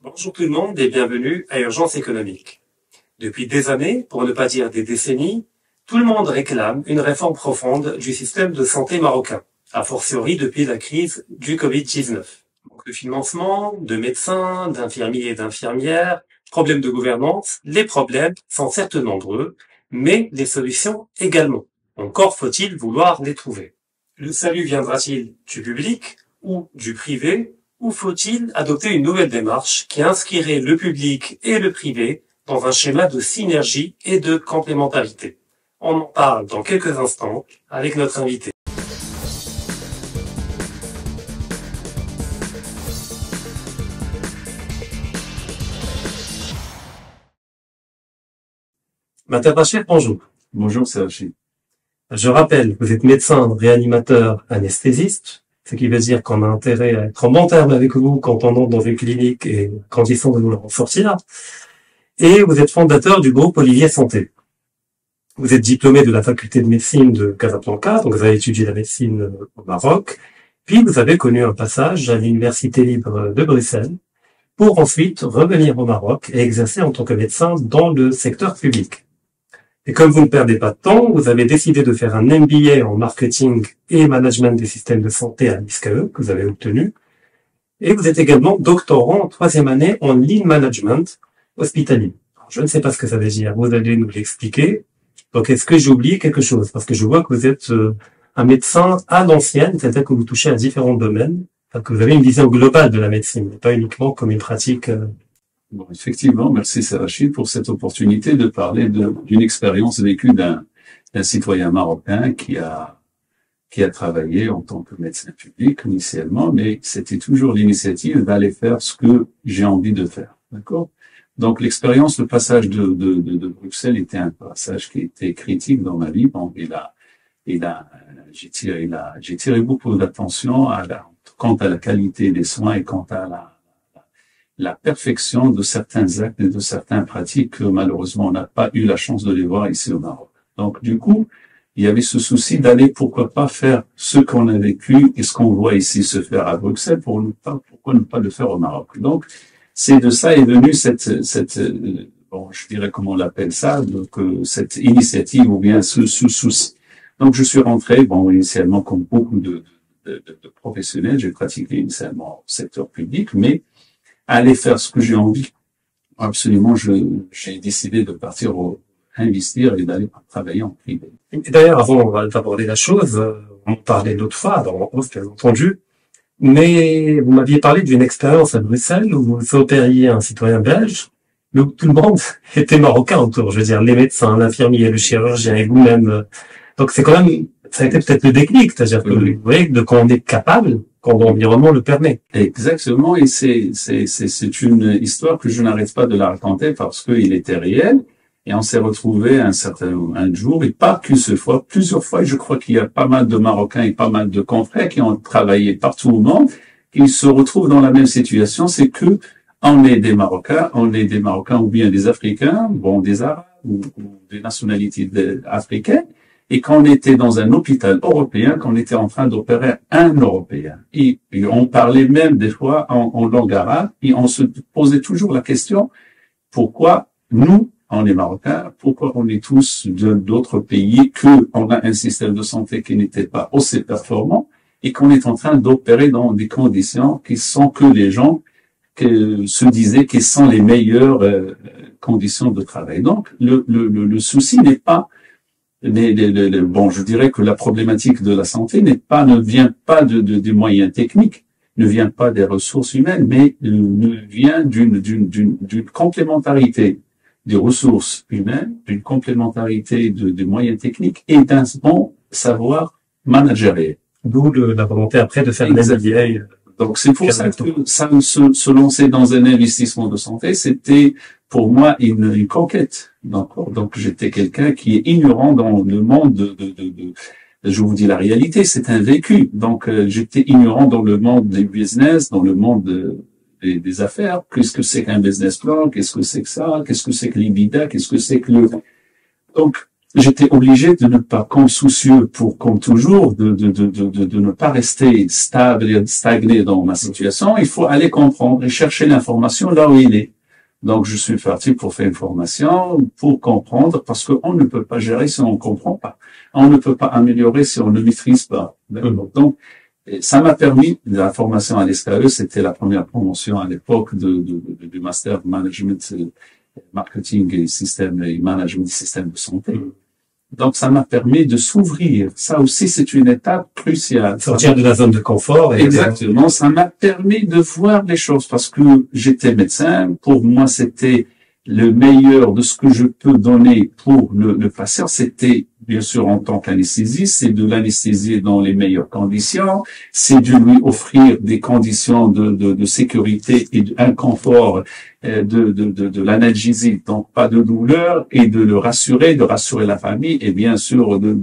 Bonjour tout le monde et bienvenue à Urgence économique. Depuis des années, pour ne pas dire des décennies, tout le monde réclame une réforme profonde du système de santé marocain, a fortiori depuis la crise du Covid-19. Donc de financement, de médecins, d'infirmiers et d'infirmières, problèmes de gouvernance, les problèmes sont certes nombreux, mais les solutions également. Encore faut-il vouloir les trouver. Le salut viendra-t-il du public ou du privé, ou faut-il adopter une nouvelle démarche qui inscrirait le public et le privé dans un schéma de synergie et de complémentarité? On en parle dans quelques instants avec notre invité. Mater Bachir, bonjour. Bonjour Sergi. Je rappelle, vous êtes médecin, réanimateur, anesthésiste, ce qui veut dire qu'on a intérêt à être en bon terme avec vous quand on entre dans une clinique et condition de vous en sortir. Et vous êtes fondateur du groupe Olivier Santé. Vous êtes diplômé de la faculté de médecine de Casablanca, donc vous avez étudié la médecine au Maroc, puis vous avez connu un passage à l'Université libre de Bruxelles pour ensuite revenir au Maroc et exercer en tant que médecin dans le secteur public. Et comme vous ne perdez pas de temps, vous avez décidé de faire un MBA en marketing et management des systèmes de santé à l'ISCAE, que vous avez obtenu. Et vous êtes également doctorant en 3e année en Lean Management hospitalier. Alors, je ne sais pas ce que ça veut dire, vous allez nous l'expliquer. Donc, est-ce que j'ai oublié quelque chose? Parce que je vois que vous êtes un médecin à l'ancienne, c'est-à-dire que vous touchez à différents domaines, enfin, que vous avez une vision globale de la médecine, et pas uniquement comme une pratique... Bon, effectivement, merci Sergi pour cette opportunité de parler d'une expérience vécue d'un citoyen marocain qui a travaillé en tant que médecin public initialement, mais c'était toujours l'initiative d'aller faire ce que j'ai envie de faire. D'accord? Donc l'expérience, le passage de Bruxelles était un passage qui était critique dans ma vie. Bon, j'ai tiré beaucoup d'attention quant à la qualité des soins et quant à la perfection de certains actes et de certaines pratiques que malheureusement on n'a pas eu la chance de les voir ici au Maroc. Donc du coup, il y avait ce souci d'aller pourquoi pas faire ce qu'on a vécu et ce qu'on voit ici se faire à Bruxelles, pourquoi ne pas le faire au Maroc. Donc c'est de ça est venue bon, je dirais comment on l'appelle ça, donc cette initiative ou bien ce souci. Donc je suis rentré, bon initialement comme beaucoup de professionnels, j'ai pratiqué initialement au secteur public, mais aller faire ce que j'ai envie. Absolument, j'ai décidé de partir investir et d'aller travailler en privé. Et d'ailleurs, avant d'aborder la chose, on parlait l'autre fois, dans off, bien entendu, mais vous m'aviez parlé d'une expérience à Bruxelles où vous opériez un citoyen belge, mais où tout le monde était marocain autour. Je veux dire, les médecins, l'infirmier, le chirurgien et vous-même. Donc c'est quand même, ça a été peut-être le déclic, c'est-à-dire que vous voyez de quand on est capable, quand l'environnement le permet. Exactement, et c'est une histoire que je n'arrête pas de la raconter parce qu'il était réel, et on s'est retrouvé un jour, et pas qu'une seule fois, plusieurs fois, et je crois qu'il y a pas mal de Marocains et pas mal de confrères qui ont travaillé partout au monde, qui se retrouvent dans la même situation, c'est que on est des Marocains ou bien des Africains, bon, des Arabes ou des nationalités africaines, et qu'on était dans un hôpital européen, qu'on était en train d'opérer un Européen. Et on parlait même des fois en langue arabe, et on se posait toujours la question, pourquoi nous, on est Marocains, pourquoi on est tous d'autres pays, qu'on a un système de santé qui n'était pas aussi performant, et qu'on est en train d'opérer dans des conditions qui sont que les gens se disaient qui sont les meilleures conditions de travail. Donc, le souci n'est pas bon, je dirais que la problématique de la santé ne vient pas des moyens techniques, ne vient pas des ressources humaines, mais vient d'une complémentarité des ressources humaines, d'une complémentarité des moyens techniques et d'un bon savoir managériel. D'où la volonté après de faire des MBA. Donc c'est pour ça que se lancer dans un investissement de santé, c'était pour moi une conquête. Donc j'étais quelqu'un qui est ignorant dans le monde je vous dis la réalité, c'est un vécu. Donc j'étais ignorant dans le monde des business, dans le monde des affaires. Qu'est-ce que c'est qu'un business plan? Qu'est-ce que c'est que ça? Qu'est-ce que c'est que l'IBIDA? Qu'est-ce que c'est que donc j'étais obligé de ne pas, comme soucieux comme toujours, de ne pas rester stable et stagné dans ma situation. Il faut aller comprendre et chercher l'information là où il est. Donc, je suis parti pour faire une formation, pour comprendre, parce qu'on ne peut pas gérer si on ne comprend pas. On ne peut pas améliorer si on ne maîtrise pas. Donc, ça m'a permis, la formation à l'SKE, c'était la première promotion à l'époque du Master Management, Marketing et Système et Management du système de santé. Donc, ça m'a permis de s'ouvrir. Ça aussi, c'est une étape cruciale. Sortir de la zone de confort. Exactement. Ça m'a permis de voir les choses parce que j'étais médecin. Pour moi, c'était le meilleur de ce que je peux donner pour le patient. C'était, bien sûr, en tant qu'anesthésiste, c'est de l'anesthésier dans les meilleures conditions. C'est de lui offrir des conditions de sécurité et d'un confort de l'analgésie, donc pas de douleur, et de rassurer la famille, et bien sûr de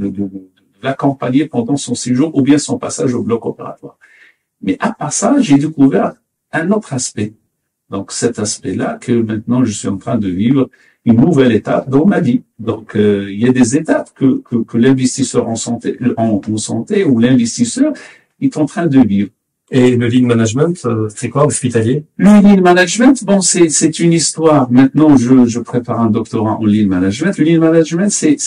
l'accompagner pendant son séjour ou bien son passage au bloc opératoire. Mais à part ça, j'ai découvert un autre aspect. Donc cet aspect-là que maintenant je suis en train de vivre une nouvelle étape dans ma vie. Donc il y a des étapes que l'investisseur en santé ou l'investisseur est en train de vivre. Et le lean management, c'est quoi, hospitalier? Le lean management, bon, c'est une histoire. Maintenant, je prépare un doctorat en lean management. Le lean management, c'est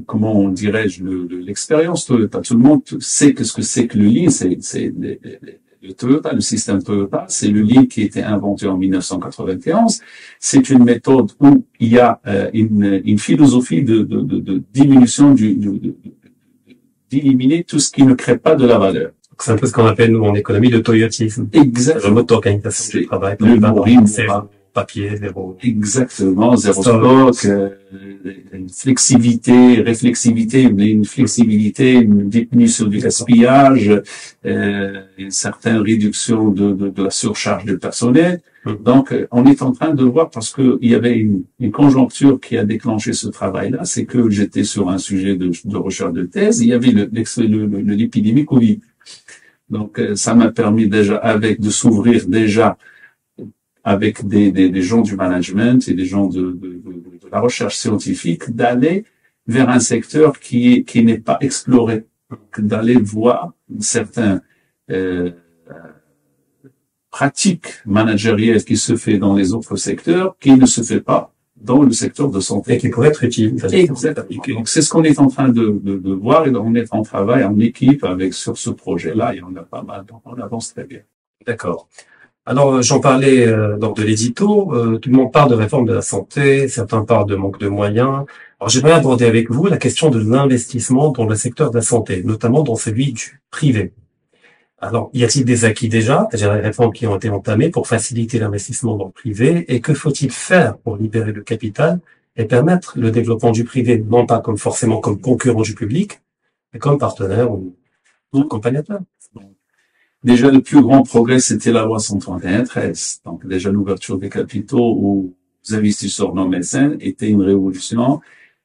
comment dirais-je, l'expérience Toyota. Tout le monde sait ce que c'est que le lean. C'est le Toyota, le système Toyota. C'est le lean qui a été inventé en 1991. C'est une méthode où il y a une philosophie de diminution d'éliminer tout ce qui ne crée pas de la valeur. C'est un peu ce qu'on appelle, nous, en économie, le toyotisme. Exactement. Le mode d'organisation du travail. Zéro papier, zéro. Exactement, zéro stock, une flexibilité, une flexibilité, une diminution du gaspillage, une certaine réduction de la surcharge du personnel. Donc, on est en train de voir, parce que il y avait une conjoncture qui a déclenché ce travail-là, c'est que j'étais sur un sujet de recherche de thèse, il y avait l'épidémie Covid. Donc, ça m'a permis déjà de s'ouvrir déjà avec des gens du management et des gens de la recherche scientifique, d'aller vers un secteur qui n'est pas exploré, d'aller voir certains pratiques managérielles qui se fait dans les autres secteurs, qui ne se fait pas dans le secteur de santé. Et qui pourrait être utile. Exactement. Donc, c'est ce qu'on est en train de voir, et on est en travail, en équipe sur ce projet-là, et on a pas mal, donc on avance très bien. D'accord. Alors, j'en parlais lors de l'édito, tout le monde parle de réforme de la santé, certains parlent de manque de moyens. Alors, j'aimerais aborder avec vous la question de l'investissement dans le secteur de la santé, notamment dans celui du privé. Alors, y a-t-il des acquis déjà, c'est-à-dire les réformes qui ont été entamées pour faciliter l'investissement dans le privé, et que faut-il faire pour libérer le capital et permettre le développement du privé, non pas forcément comme concurrent du public, mais comme partenaire ou accompagnateur? Déjà, le plus grand progrès, c'était la loi 131-13. Donc, déjà, l'ouverture des capitaux aux investisseurs non médecins était une révolution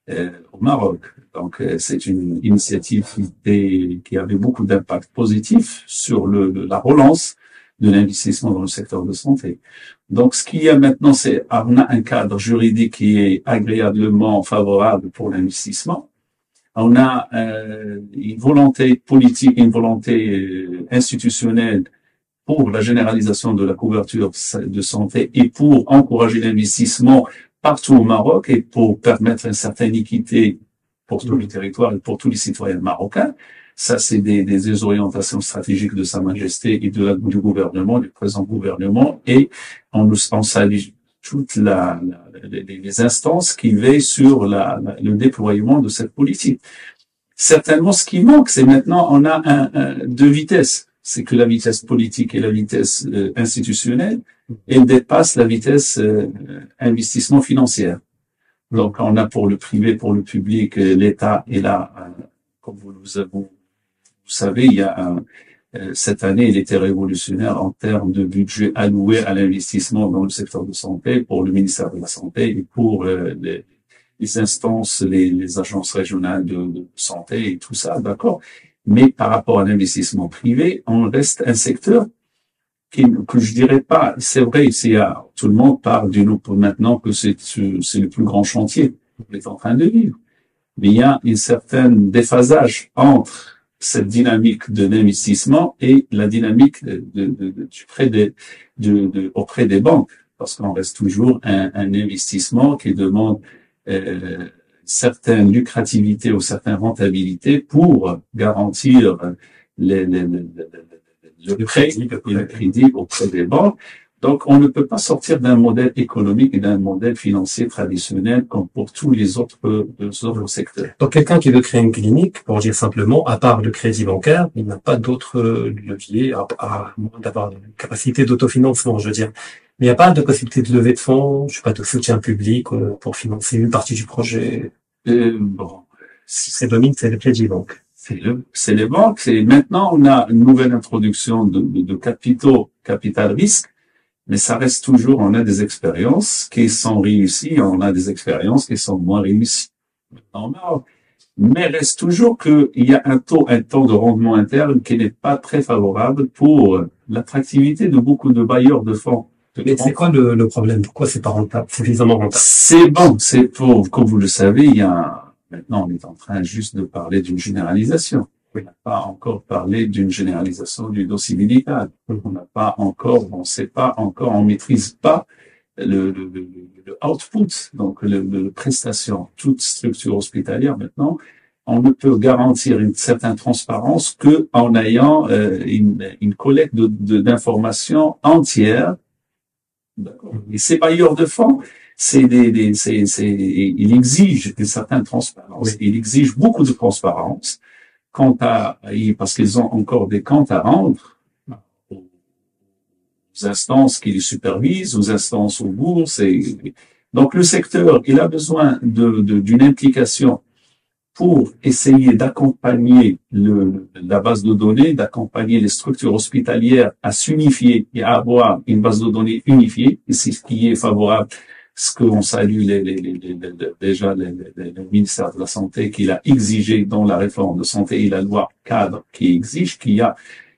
au Maroc. Donc, c'est une initiative qui avait beaucoup d'impact positif sur la relance de l'investissement dans le secteur de santé. Donc, ce qu'il y a maintenant, on a un cadre juridique qui est agréablement favorable pour l'investissement. On a une volonté politique, une volonté institutionnelle pour la généralisation de la couverture de santé et pour encourager l'investissement partout au Maroc et pour permettre une certaine équité pour tout le territoire et pour tous les citoyens marocains. Ça, c'est des orientations stratégiques de Sa Majesté et du gouvernement, du présent gouvernement, et on salue toutes les instances qui veillent sur le déploiement de cette politique. Certainement, ce qui manque, c'est maintenant, on a deux vitesses. C'est que la vitesse politique et la vitesse institutionnelle, elle dépasse la vitesse investissement financière. Donc, on a pour le privé, pour le public, l'État est là, comme vous savez, il y a cette année, il était révolutionnaire en termes de budget alloué à l'investissement dans le secteur de santé pour le ministère de la Santé et pour les instances, les agences régionales de santé et tout ça, d'accord. Mais par rapport à l'investissement privé, on reste un secteur que je dirais pas, c'est vrai, tout le monde parle maintenant que c'est le plus grand chantier qu'on est en train de vivre. mais il y a une certaine déphasage entre cette dynamique de l'investissement et la dynamique auprès des banques, parce qu'on reste toujours un investissement qui demande certaines lucrativités ou certaines rentabilités pour garantir le crédit auprès des banques. Donc, on ne peut pas sortir d'un modèle économique et d'un modèle financier traditionnel comme pour tous les autres secteurs. Donc, quelqu'un qui veut créer une clinique, pour dire simplement, à part le crédit bancaire, il n'a pas d'autres leviers à moins d'avoir une capacité d'autofinancement, je veux dire. Mais il n'y a pas de possibilité de levée de fonds, je sais pas, de soutien public pour financer une partie du projet. Bon, si c'est domine, c'est le crédit banque. C'est les banques. Et maintenant, on a une nouvelle introduction de capital risque. Mais ça reste toujours, on a des expériences qui sont réussies, on a des expériences qui sont moins réussies. Normal. Mais reste toujours qu'il y a un taux de rendement interne qui n'est pas très favorable pour l'attractivité de beaucoup de bailleurs de fonds. Mais c'est quoi le problème? Pourquoi c'est pas rentable, suffisamment rentable? C'est bon, c'est pour, comme vous le savez, maintenant on est en train juste de parler d'une généralisation. On n'a pas encore parlé d'une généralisation du dossier médical. On n'a pas encore, on sait pas encore, on maîtrise pas le output, donc le prestation. Toute structure hospitalière maintenant, on ne peut garantir une certaine transparence que en ayant une collecte d'informations entières. Et ces bailleurs de fonds, il exige une certaine transparence. Il exige beaucoup de transparence. Parce qu'ils ont encore des comptes à rendre aux instances qui les supervisent, aux instances aux bourses. Donc le secteur, il a besoin d'une implication pour essayer d'accompagner la base de données, d'accompagner les structures hospitalières à s'unifier et à avoir une base de données unifiée. Et c'est ce qui est favorable. Ce qu'on salue déjà le ministère de la Santé qui l'a exigé dans la réforme de santé et la loi cadre qui exige qu'il y a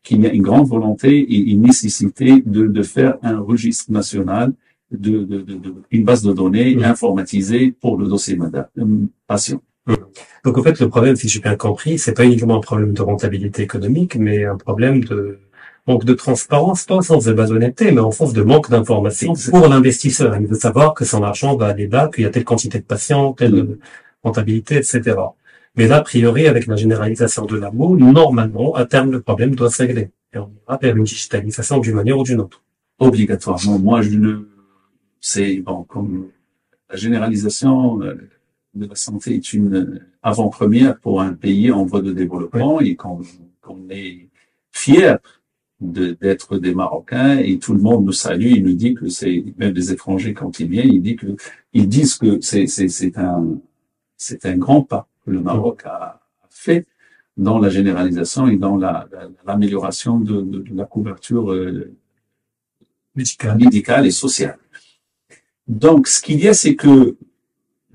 une grande volonté et une nécessité de faire un registre national une base de données informatisée pour le dossier patient. Donc en fait le problème, si j'ai bien compris, c'est pas uniquement un problème de rentabilité économique, mais un problème de manque de transparence, pas au sens de honnêteté, mais au sens de manque d'information pour l'investisseur. Il veut savoir que son argent va aller là, qu'il y a telle quantité de patients, telle rentabilité, etc. Mais là, a priori, avec la généralisation de l'AMO, normalement, à terme, le problème doit se régler. Et on ira vers une digitalisation d'une manière ou d'une autre. Obligatoirement. Moi, comme la généralisation de la santé est une avant-première pour un pays en voie de développement et qu'on est fier d'être des Marocains et tout le monde nous salue, il nous dit que même des étrangers quand ils viennent, ils disent que c'est un grand pas que le Maroc a fait dans la généralisation et dans l'amélioration de la couverture médicale et sociale. Donc, ce qu'il y a, c'est que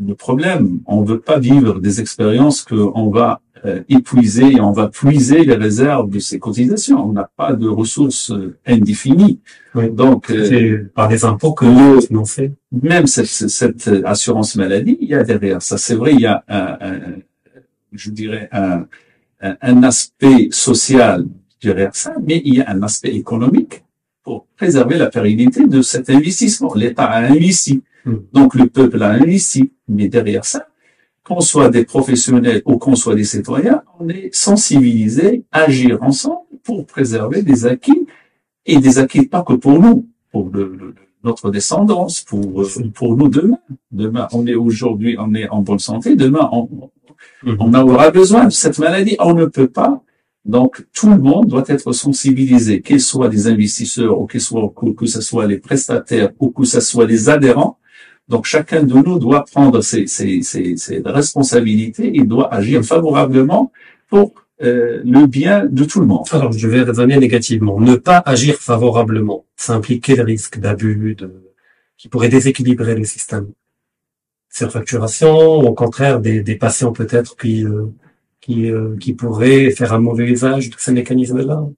le problème, on ne veut pas vivre des expériences qu'on va épuiser et on va puiser les réserves de ces cotisations. On n'a pas de ressources indéfinies. Oui. Donc, c'est par des impôts que l'on fait. Même cette assurance maladie, il y a derrière ça. C'est vrai, il y a un aspect social derrière ça, mais il y a un aspect économique pour préserver la pérennité de cet investissement. L'État a investi. Donc, le peuple a investi. Mais derrière ça, qu'on soit des professionnels ou qu'on soit des citoyens, on est sensibilisés à agir ensemble pour préserver des acquis, et des acquis pas que pour nous, pour notre descendance, pour nous demain. Demain, aujourd'hui, on est en bonne santé, demain, on aura besoin de cette maladie, on ne peut pas. Donc, tout le monde doit être sensibilisé, qu'ils soient des investisseurs ou que ce soit les prestataires ou que ce soit les adhérents. Donc, chacun de nous doit prendre ses responsabilités et doit agir favorablement pour le bien de tout le monde. Alors, je vais raisonner négativement. Ne pas agir favorablement, ça implique quel risque d'abus, qui pourrait déséquilibrer le système? Surfacturation, au contraire, des patients peut-être qui pourraient faire un mauvais usage de ces mécanismes-là?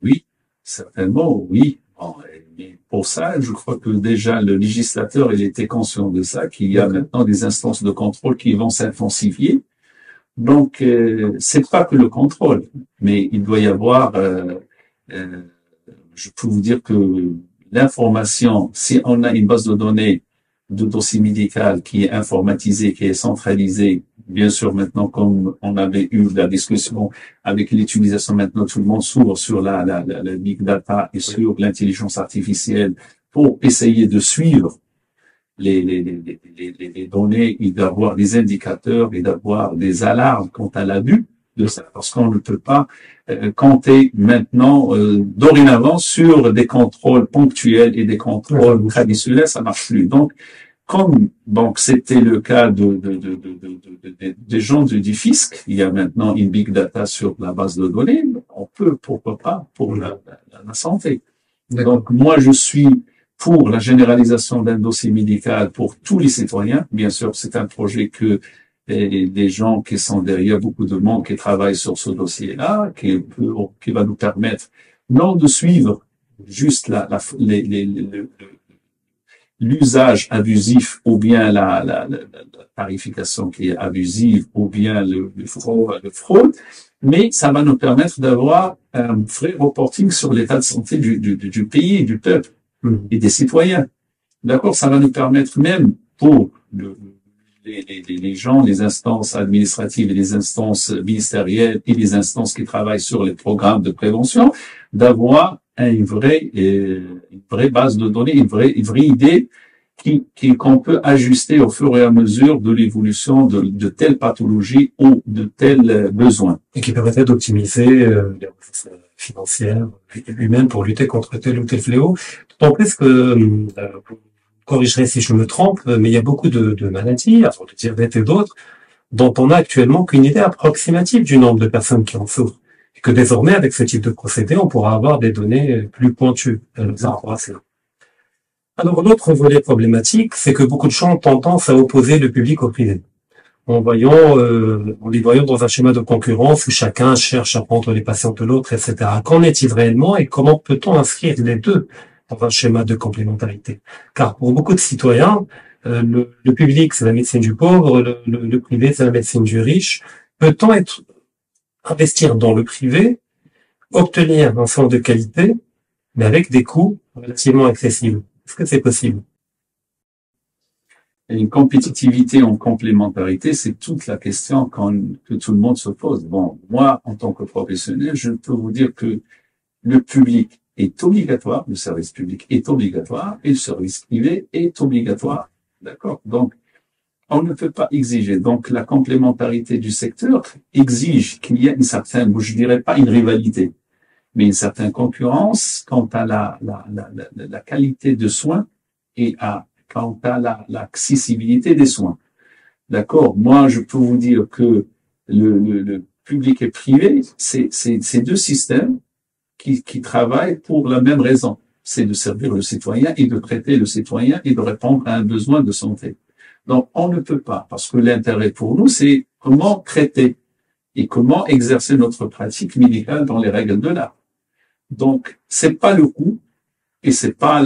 Oui, certainement, oui. Bon, mais pour ça, je crois que déjà le législateur, il était conscient de ça, qu'il y a maintenant des instances de contrôle qui vont s'intensifier Donc, c'est pas que le contrôle, mais il doit y avoir, je peux vous dire que l'information, si on a une base de données de dossier médical qui est informatisée, qui est centralisée, bien sûr maintenant comme on avait eu la discussion avec l'utilisation maintenant, tout le monde s'ouvre sur la big data et sur l'intelligence artificielle pour essayer de suivre les données et d'avoir des indicateurs et d'avoir des alarmes quant à l'abus de ça, parce qu'on ne peut pas compter maintenant dorénavant sur des contrôles ponctuels et des contrôles traditionnels, ça marche plus. Donc, comme donc c'était le cas des gens du fisc, il y a maintenant une big data sur la base de données, on peut, pourquoi pas, pour la santé. Donc, moi, je suis pour la généralisation d'un dossier médical pour tous les citoyens. Bien sûr, c'est un projet que des gens qui sont derrière, beaucoup de monde qui travaillent sur ce dossier-là, qui va nous permettre non de suivre juste l'usage abusif ou bien la tarification qui est abusive ou bien le fraude, mais ça va nous permettre d'avoir un vrai reporting sur l'état de santé du pays et du peuple et des citoyens. D'accord? Ça va nous permettre même pour les gens, les instances administratives et les instances ministérielles et les instances qui travaillent sur les programmes de prévention, d'avoir une vraie base de données, une vraie idée qu'on peut ajuster au fur et à mesure de l'évolution de telle pathologie ou de tel besoin. Et qui permettrait d'optimiser les ressources financières et humaines pour lutter contre tel ou tel fléau. D'autant plus que, vous corrigerez si je me trompe, mais il y a beaucoup de maladies, avant de diabète et d'autres, dont on n'a actuellement qu'une idée approximative du nombre de personnes qui en souffrent. Et que désormais, avec ce type de procédé, on pourra avoir des données plus pointues par rapport à cela. Alors, l'autre volet problématique, c'est que beaucoup de gens ont tendance à opposer le public au privé. En les voyant dans un schéma de concurrence où chacun cherche à prendre les patients de l'autre, etc. Qu'en est-il réellement et comment peut-on inscrire les deux dans un schéma de complémentarité? Car pour beaucoup de citoyens, le public, c'est la médecine du pauvre, le privé, c'est la médecine du riche. Peut-on investir dans le privé, obtenir un soin de qualité, mais avec des coûts relativement accessibles? Est-ce que c'est possible? Une compétitivité en complémentarité, c'est toute la question que tout le monde se pose. Bon, moi, en tant que professionnel, je peux vous dire que le public est obligatoire, le service public est obligatoire et le service privé est obligatoire. D'accord? Donc, on ne peut pas exiger. Donc, la complémentarité du secteur exige qu'il y ait une certaine, je dirais pas une rivalité, mais une certaine concurrence quant à la qualité de soins et quant à l'accessibilité des soins. D'accord? Moi, je peux vous dire que le public et privé, c'est deux systèmes qui travaillent pour la même raison. C'est de servir le citoyen et de traiter le citoyen et de répondre à un besoin de santé. Donc, on ne peut pas, parce que l'intérêt pour nous, c'est comment traiter et comment exercer notre pratique médicale dans les règles de l'art. Donc, c'est pas le coût et c'est pas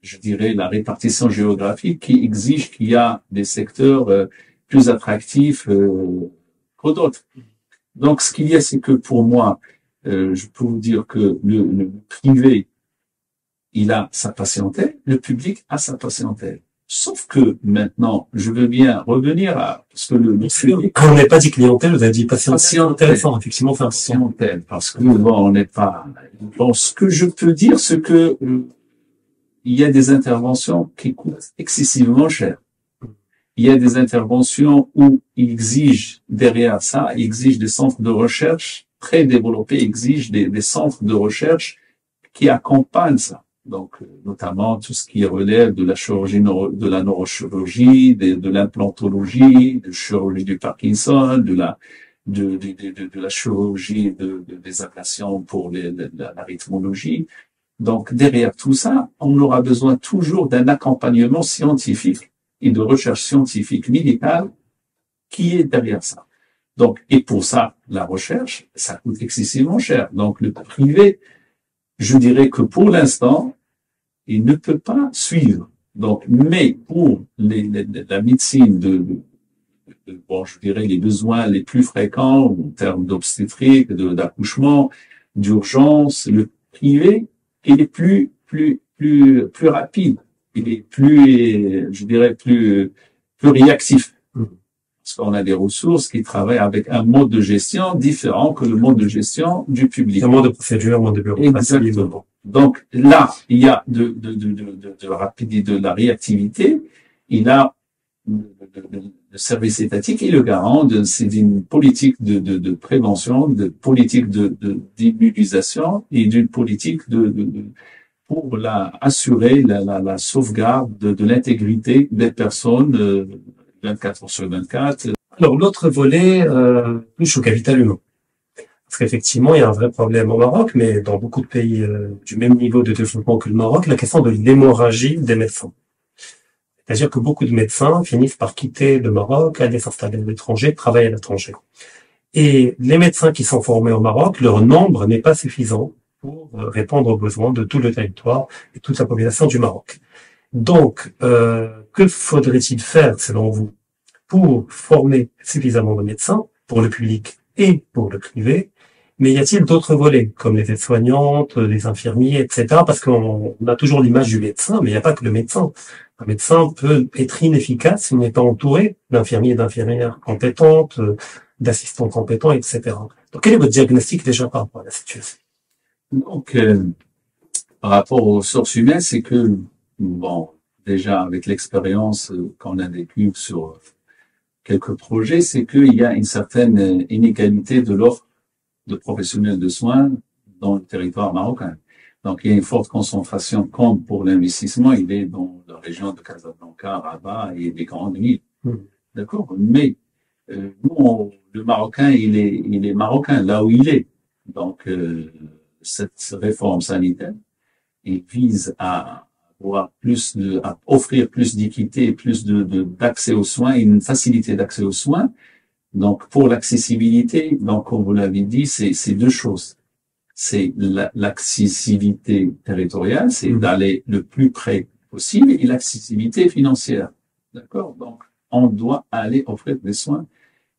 je dirais la répartition géographique qui exige qu'il y a des secteurs plus attractifs que d'autres. Donc, ce qu'il y a, c'est que pour moi, je peux vous dire que le privé, il a sa patientèle, le public a sa patientèle. Sauf que maintenant, je veux bien revenir parce que le public... On n'a pas dit clientèle, vous avez dit patientèle. Intéressant, effectivement, faire patientèle, parce que bon, on n'est pas... Bon, ce que je peux dire, c'est que il y a des interventions qui coûtent excessivement cher. Il y a des interventions où il exige derrière ça, il exige des centres de recherche très développés, exige des centres de recherche qui accompagnent ça. Donc, notamment tout ce qui relève de la chirurgie, de la neurochirurgie, de l'implantologie, de chirurgie du Parkinson, de la chirurgie des ablations pour la rythmologie. Donc, derrière tout ça, on aura besoin toujours d'un accompagnement scientifique et de recherche scientifique médicale qui est derrière ça. Donc, et pour ça, la recherche, ça coûte excessivement cher. Donc, le privé, je dirais que pour l'instant, il ne peut pas suivre. Donc, mais pour la médecine bon, je dirais les besoins les plus fréquents en termes d'obstétrique, d'accouchement, d'urgence. Le privé, il est plus rapide. Il est plus, je dirais, plus réactif. Parce qu'on a des ressources qui travaillent avec un mode de gestion différent que le mode de gestion du public. Il y a moins de procédures, moins de bureaucratie. Exactement. Donc là, il y a de rapidité, de la réactivité. Il a le service étatique et le garant c'est d'une politique de prévention, de politique d'immunisation et d'une politique pour assurer la sauvegarde de l'intégrité des personnes 24 heures sur 24. Alors l'autre volet touche au capital humain. Parce qu'effectivement, il y a un vrai problème au Maroc, mais dans beaucoup de pays du même niveau de développement que le Maroc, la question de l'hémorragie des médecins. C'est-à-dire que beaucoup de médecins finissent par quitter le Maroc, aller s'installer à l'étranger, travailler à l'étranger. Et les médecins qui sont formés au Maroc, leur nombre n'est pas suffisant pour répondre aux besoins de tout le territoire et toute la population du Maroc. Donc, que faudrait-il faire, selon vous, pour former suffisamment de médecins, pour le public et pour le privé? Mais y a-t-il d'autres volets, comme les aides-soignantes, les infirmiers, etc. Parce qu'on a toujours l'image du médecin, mais il n'y a pas que le médecin. Un médecin peut être inefficace s'il n'est pas entouré d'infirmiers et d'infirmières compétentes, d'assistants compétents, etc. Donc, quel est votre diagnostic déjà par rapport à la situation? Donc, par rapport aux ressources humaines, c'est que, bon, déjà avec l'expérience qu'on a vécue sur quelques projets, c'est qu'il y a une certaine inégalité de l'offre de professionnels de soins dans le territoire marocain. Donc, il y a une forte concentration, comme pour l'investissement, il est dans la région de Casablanca, Rabat et des grandes villes. D'accord? Mais, nous, le Marocain, il est Marocain, là où il est. Donc, cette réforme sanitaire, il vise à offrir plus d'équité, plus d'accès aux soins, une facilité d'accès aux soins. Donc, pour l'accessibilité, donc, comme vous l'avez dit, c'est deux choses. C'est l'accessibilité territoriale, c'est d'aller le plus près possible, et l'accessibilité financière. D'accord? Donc, on doit aller offrir des soins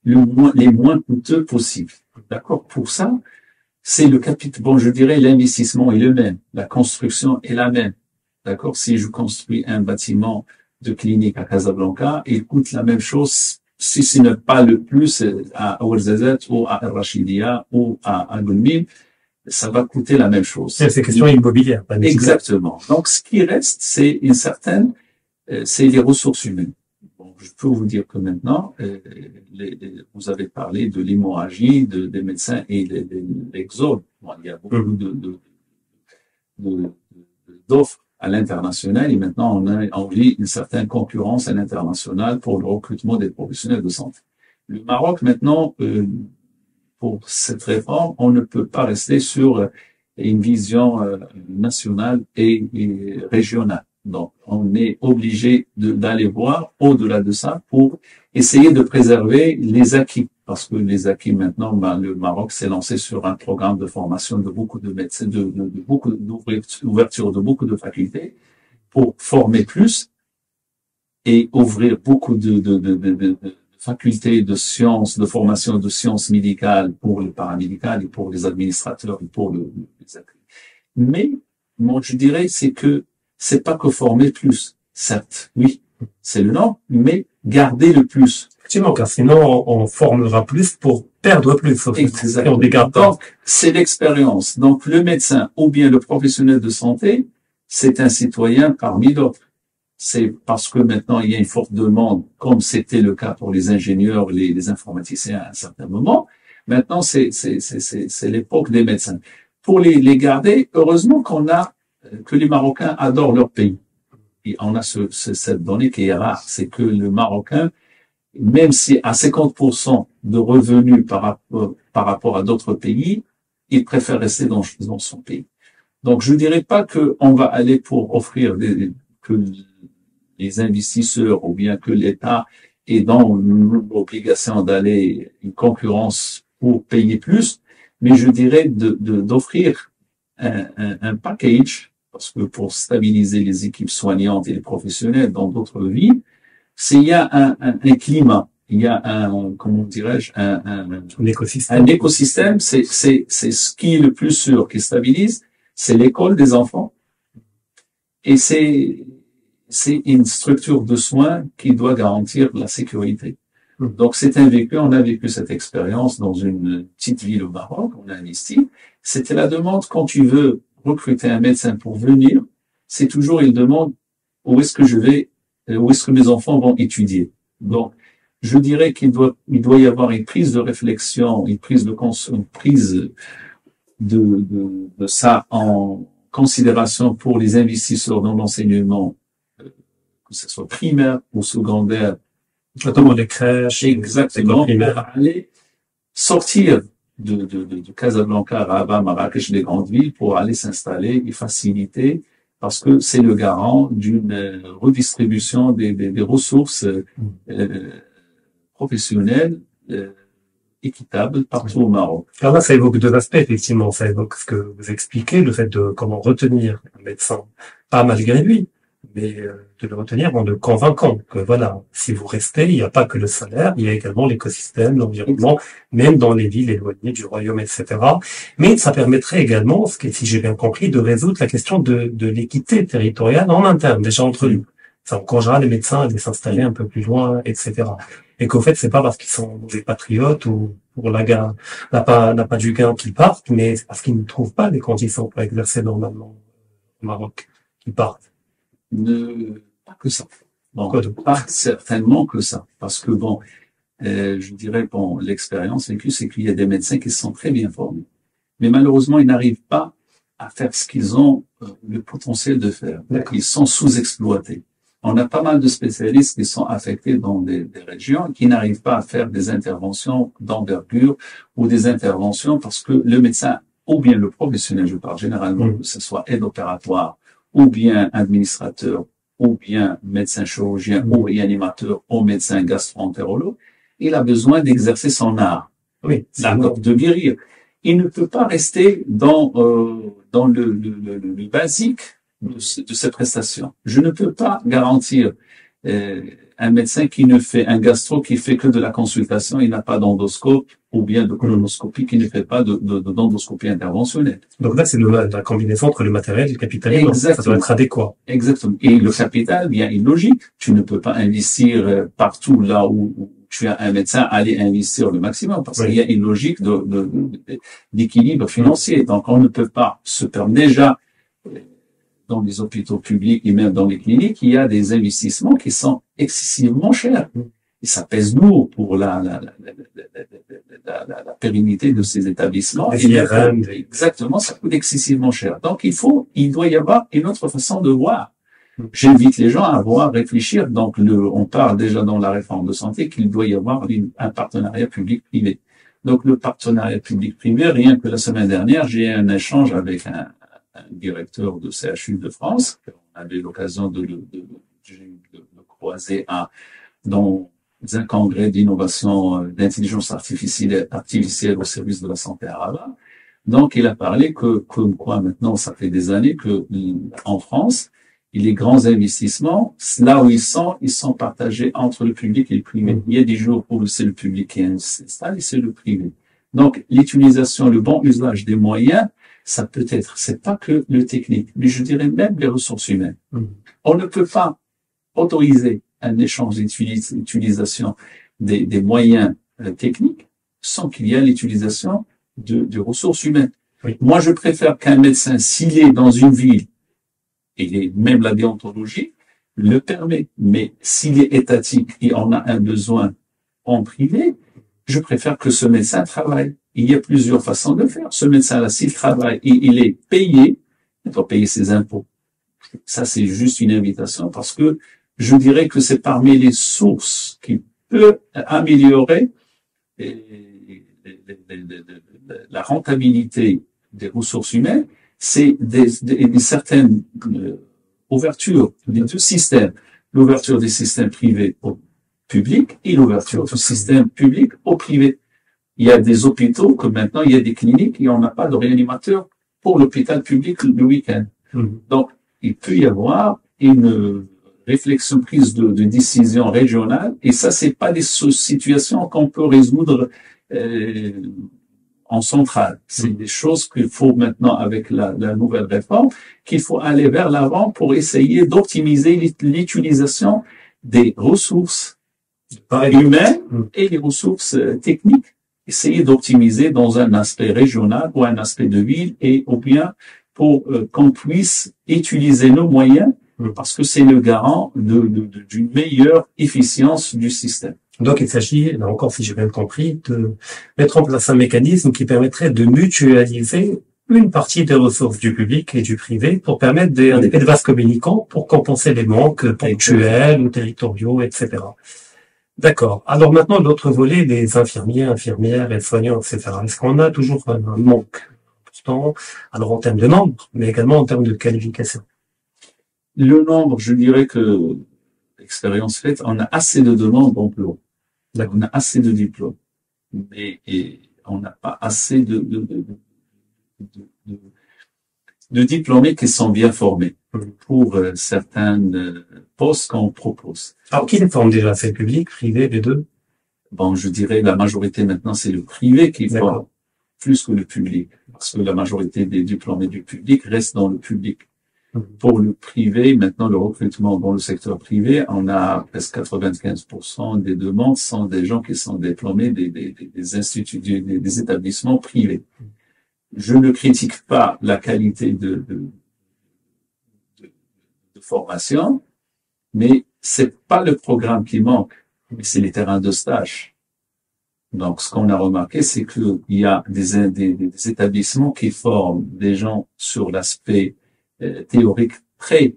les moins coûteux possibles. D'accord? Pour ça, c'est le capital, bon, je dirais, l'investissement est le même. La construction est la même. D'accord? Si je construis un bâtiment de clinique à Casablanca, il coûte la même chose, si ce n'est pas le plus, à Ouarzazate ou à Al-Rachidia ou à Gulmim, ça va coûter la même chose. C'est question immobilière. Pas exactement. Donc, ce qui reste, c'est c'est les ressources humaines. Bon, je peux vous dire que maintenant, vous avez parlé de l'hémorragie des médecins et de l'exode. Bon, il y a beaucoup d'offres à l'international et maintenant on vit une certaine concurrence à l'international pour le recrutement des professionnels de santé. Le Maroc maintenant, pour cette réforme, on ne peut pas rester sur une vision nationale et régionale. Donc, on est obligé d'aller voir au-delà de ça pour essayer de préserver les acquis. Parce que les acquis maintenant, le Maroc s'est lancé sur un programme de formation de beaucoup de médecins, de beaucoup d'ouverture de beaucoup de facultés pour former plus et ouvrir beaucoup de facultés de sciences, de formation de sciences médicales pour le paramédical et pour les administrateurs et pour les acquis. Mais, moi, je dirais, c'est pas que former plus. Certes, oui, c'est le nom, mais garder le plus. Effectivement, car sinon, on formera plus pour perdre plus. Exactement. On dégarde pas. Donc, c'est l'expérience. Donc, le médecin ou bien le professionnel de santé, c'est un citoyen parmi d'autres. C'est parce que maintenant, il y a une forte demande, comme c'était le cas pour les ingénieurs, les informaticiens à un certain moment. Maintenant, c'est l'époque des médecins. Pour les garder, heureusement que les Marocains adorent leur pays. Et on a cette donnée qui est rare. C'est que le Marocain, même si à 50% de revenus par rapport à d'autres pays, il préfère rester dans son pays. Donc, je dirais pas que on va aller pour offrir que les investisseurs ou bien que l'État est dans l'obligation d'aller une concurrence pour payer plus, mais je dirais d'offrir un package, parce que pour stabiliser les équipes soignantes et les professionnels dans d'autres villes, s'il y a un climat il y a un, comment dirais-je, écosystème. Un écosystème, c'est ce qui est le plus sûr, qui stabilise, c'est l'école des enfants. Et c'est une structure de soins qui doit garantir la sécurité. Donc, c'est un vécu, on a vécu cette expérience dans une petite ville au Maroc, on a investi. C'était la demande quand tu veux recruter un médecin pour venir, c'est toujours, il demande où est-ce que je vais, où est-ce que mes enfants vont étudier. Donc, je dirais qu'il doit y avoir une prise de réflexion, une prise de ça en considération pour les investisseurs dans l'enseignement, que ce soit primaire ou secondaire. Notamment les crèches. Exactement. Pour aller sortir de Casablanca, Rabat, Marrakech, des grandes villes, pour aller s'installer et faciliter, parce que c'est le garant d'une redistribution des ressources professionnelles équitables partout au Maroc. Alors là, ça évoque deux aspects, effectivement. Ça évoque ce que vous expliquez, le fait de comment retenir un médecin, pas malgré lui, mais de le retenir en le convainquant que voilà, si vous restez, il n'y a pas que le salaire, il y a également l'écosystème, l'environnement, même dans les villes éloignées du royaume, etc. Mais ça permettrait également, si j'ai bien compris, de résoudre la question de l'équité territoriale en interne, déjà entre nous. Ça encouragera les médecins à aller s'installer un peu plus loin, etc. Et qu'au fait, c'est pas parce qu'ils sont des patriotes ou pour la gain, n'a pas du gain qu'ils partent, mais c'est parce qu'ils ne trouvent pas les conditions pour exercer normalement au Maroc qu'ils partent. Pas que ça. Bon, pas certainement que ça. Parce que bon, je dirais, bon, l'expérience vécue, c'est qu'il y a des médecins qui sont très bien formés. Mais malheureusement, ils n'arrivent pas à faire ce qu'ils ont le potentiel de faire. Ils sont sous-exploités. On a pas mal de spécialistes qui sont affectés dans des régions qui n'arrivent pas à faire des interventions d'envergure ou des interventions parce que le médecin, ou bien le professionnel, je parle généralement, que ce soit aide opératoire, ou bien administrateur, ou bien médecin chirurgien, ou réanimateur, ou médecin gastro-entérologue, il a besoin d'exercer son art, l'art de guérir. Il ne peut pas rester dans le basique de ces prestations. Je ne peux pas garantir un médecin qui ne fait un gastro qui fait que de la consultation, il n'a pas d'endoscope ou bien de colonoscopie qui ne fait pas d'endoscopie interventionnelle. Donc là, c'est la combinaison entre le matériel et le capital humain. Ça doit être adéquat. Exactement. Et le capital, il y a une logique. Tu ne peux pas investir partout là où tu as un médecin, aller investir le maximum parce qu'il y a une logique d'équilibre financier. Donc, on ne peut pas se permettre déjà dans les hôpitaux publics et même dans les cliniques, il y a des investissements qui sont excessivement chers. Et ça pèse lourd pour la pérennité de ces établissements. Exactement, ça coûte excessivement cher. Donc, il doit y avoir une autre façon de voir. J'invite les gens à réfléchir. Donc, on parle déjà dans la réforme de santé qu'il doit y avoir un partenariat public-privé. Donc, le partenariat public-privé, rien que la semaine dernière, j'ai eu un échange avec un directeur de CHU de France. On avait l'occasion de le croiser dans un congrès d'innovation d'intelligence artificielle au service de la santé à Rabat. Donc, il a parlé comme quoi maintenant, ça fait des années que en France, les grands investissements, là où ils sont partagés entre le public et le privé. Il y a des jours où c'est le public qui installe et c'est le privé. Donc, l'utilisation, le bon usage des moyens, ça peut être, c'est pas que le technique, mais je dirais même les ressources humaines. On ne peut pas autoriser un échange d'utilisation des moyens techniques sans qu'il y ait l'utilisation de ressources humaines. Moi, je préfère qu'un médecin, s'il est dans une ville, et même la déontologie le permet, mais s'il est étatique et on a un besoin en privé, je préfère que ce médecin travaille. Il y a plusieurs façons de faire. Ce médecin-là, s'il travaille et il est payé, il doit payer ses impôts. Ça, c'est juste une invitation parce que je dirais que c'est parmi les sources qui peut améliorer la rentabilité des ressources humaines, c'est une certaine ouverture des deux systèmes. L'ouverture des systèmes privés au public et l'ouverture du système public au privé. Il y a des hôpitaux que maintenant, il y a des cliniques et on n'a pas de réanimateur pour l'hôpital public le week-end. Donc, il peut y avoir une réflexion, prise de décision régionale. Et ça, c'est pas des situations qu'on peut résoudre en centrale. C'est des choses qu'il faut maintenant, avec la nouvelle réforme, qu'il faut aller vers l'avant pour essayer d'optimiser l'utilisation des ressources humaines et les ressources techniques. Essayer d'optimiser dans un aspect régional ou un aspect de ville et ou bien pour qu'on puisse utiliser nos moyens parce que c'est le garant d'une meilleure efficience du système. Donc, il s'agit, là encore, si j'ai bien compris, de mettre en place un mécanisme qui permettrait de mutualiser une partie des ressources du public et du privé pour permettre un effet de vase communicant pour compenser les manques ponctuels ou territoriaux, etc. D'accord. Alors maintenant, l'autre volet, les infirmiers, infirmières et soignants, etc. Est-ce qu'on a toujours un manque important, alors en termes de nombre, mais également en termes de qualification? Le nombre, je dirais que, expérience faite, on a assez de demandes d'emploi. On a assez de diplômes. Mais on n'a pas assez de diplômés qui sont bien formés pour certains postes qu'on propose. Alors, qui les forme déjà? C'est le public, privé, les deux? Bon, je dirais la majorité maintenant, c'est le privé qui forme plus que le public. Parce que la majorité des diplômés du public restent dans le public. Pour le privé, maintenant, le recrutement dans le secteur privé, on a presque 95% des demandes sont des gens qui sont diplômés des instituts, des établissements privés. Je ne critique pas la qualité de formation, mais c'est pas le programme qui manque, mais c'est les terrains de stage. Donc, ce qu'on a remarqué, c'est qu'il y a des établissements qui forment des gens sur l'aspect théorique très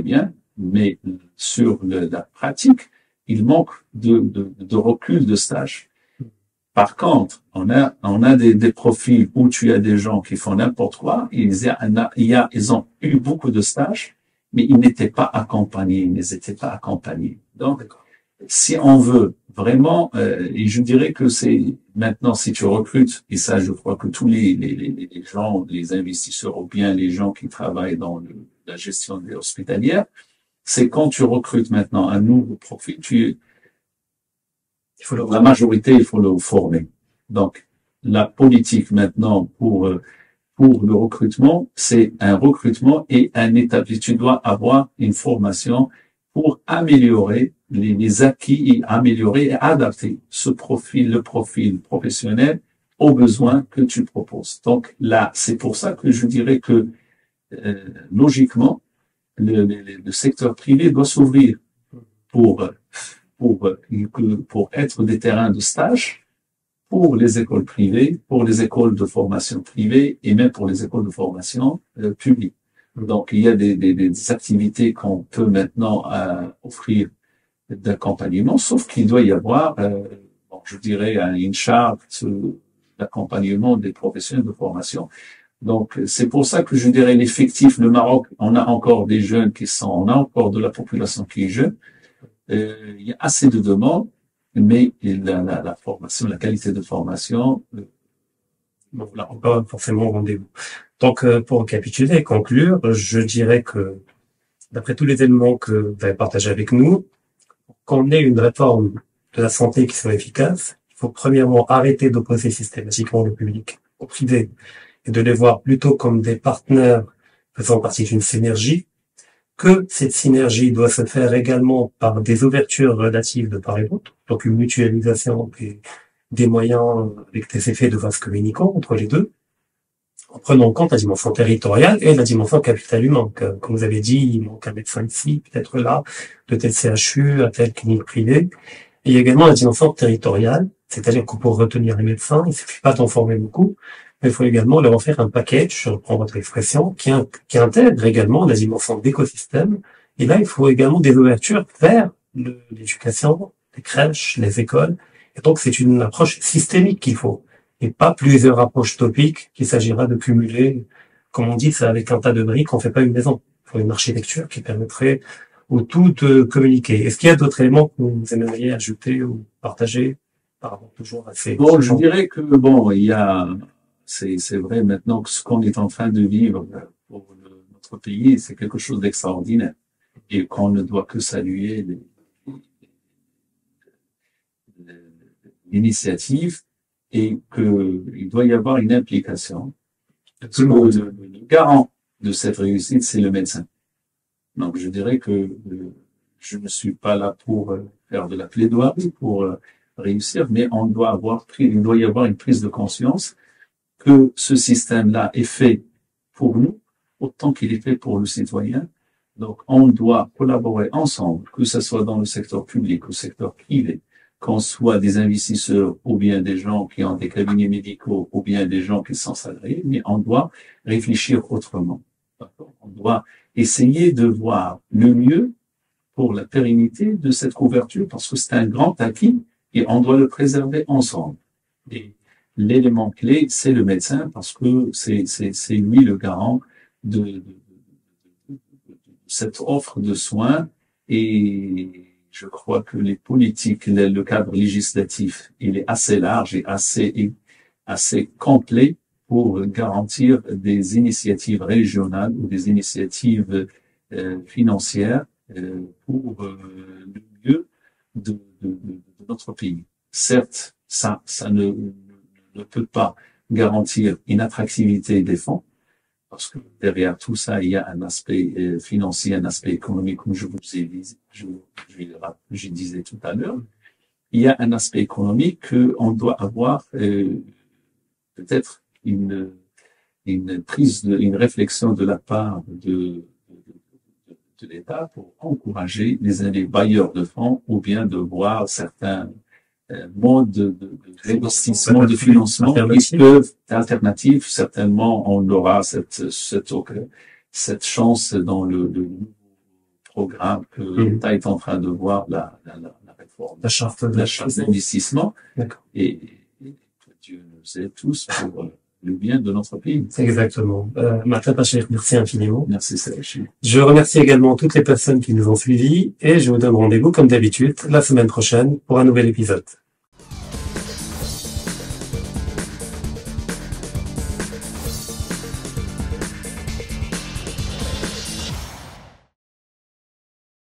bien, mais sur la pratique, il manque de recul de stage. Par contre, on a des profils où tu as des gens qui font n'importe quoi. Ils ont eu beaucoup de stages, mais ils n'étaient pas accompagnés. Donc, si on veut vraiment, et je dirais que c'est maintenant si tu recrutes, et ça, je crois que tous les gens, les investisseurs ou bien les gens qui travaillent dans la gestion des hospitalières, c'est quand tu recrutes maintenant un nouveau profil, la majorité, il faut le former. Donc, la politique maintenant pour le recrutement, c'est un recrutement et un établissement. Tu dois avoir une formation pour améliorer les acquis et améliorer et adapter le profil professionnel aux besoins que tu proposes. Donc là, c'est pour ça que je dirais que logiquement, le secteur privé doit s'ouvrir pour être des terrains de stage pour les écoles privées, pour les écoles de formation privées et même pour les écoles de formation publiques. Donc, il y a des activités qu'on peut maintenant offrir d'accompagnement, sauf qu'il doit y avoir, je dirais, une charte d'accompagnement des professionnels de formation. Donc, c'est pour ça que je dirais l'effectif, le Maroc, on a encore des jeunes on a encore de la population qui est jeune. Il y a assez de demandes, mais la formation, la qualité de formation, là, on pas forcément au rendez-vous. Donc, pour récapituler et conclure, je dirais que, d'après tous les éléments que vous avez partagés avec nous, qu'on ait une réforme de la santé qui soit efficace, il faut premièrement arrêter d'opposer systématiquement le public au privé et de les voir plutôt comme des partenaires faisant partie d'une synergie, que cette synergie doit se faire également par des ouvertures relatives de part et d'autre, donc une mutualisation des moyens avec des effets de vase communicants entre les deux, en prenant en compte la dimension territoriale et la dimension capital humain. Comme vous avez dit, il manque un médecin ici, peut-être là, de tel CHU à telle clinique privée. Et il y a également la dimension territoriale, c'est-à-dire que pour retenir les médecins, il ne suffit pas d'en former beaucoup, mais il faut également leur faire un package, je reprends votre expression, qui intègre également la dimension d'écosystème. Et là, il faut également des ouvertures vers l'éducation, les crèches, les écoles. Et donc, c'est une approche systémique qu'il faut. Et pas plusieurs approches topiques qu'il s'agira de cumuler. Comme on dit, c'est avec un tas de briques, on fait pas une maison. Il faut une architecture qui permettrait au tout de communiquer. Est-ce qu'il y a d'autres éléments que vous aimeriez ajouter ou partager par rapport toujours à ces... Bon, je dirais que, c'est vrai maintenant que ce qu'on est en train de vivre pour notre pays, c'est quelque chose d'extraordinaire. et qu'on ne doit que saluer l'initiative et qu'il doit y avoir une implication. Tout le monde. Le garant de cette réussite, c'est le médecin. Donc, je dirais que je ne suis pas là pour faire de la plaidoirie, pour réussir, mais il doit y avoir une prise de conscience que ce système-là est fait pour nous, autant qu'il est fait pour le citoyen. Donc, on doit collaborer ensemble, que ce soit dans le secteur public, au secteur privé, qu'on soit des investisseurs ou bien des gens qui ont des cabinets médicaux ou bien des gens qui sont salariés, mais on doit réfléchir autrement. On doit essayer de voir le mieux pour la pérennité de cette couverture parce que c'est un grand acquis et on doit le préserver ensemble. Et l'élément clé, c'est le médecin parce que c'est lui le garant de cette offre de soins et je crois que les politiques, le cadre législatif, il est assez large et assez complet pour garantir des initiatives régionales ou des initiatives financières pour le mieux de notre pays. Certes, ça ne peut pas garantir une attractivité des fonds, parce que derrière tout ça, il y a un aspect financier, un aspect économique, comme je disais tout à l'heure. Il y a un aspect économique qu'on doit avoir peut-être une réflexion de la part de l'État pour encourager les bailleurs de fonds ou bien de voir certains modes d'investissement, de financement qui peuvent alternatifs. Certainement, on aura cette chance dans le nouveau programme que l'État est en train de voir, la réforme, la charte d'investissement. Et que Dieu nous aide tous pour le bien de notre pays. Exactement. Martin Pacher, merci infiniment. Merci, Sébastien. Je remercie également toutes les personnes qui nous ont suivis et je vous donne rendez-vous comme d'habitude la semaine prochaine pour un nouvel épisode.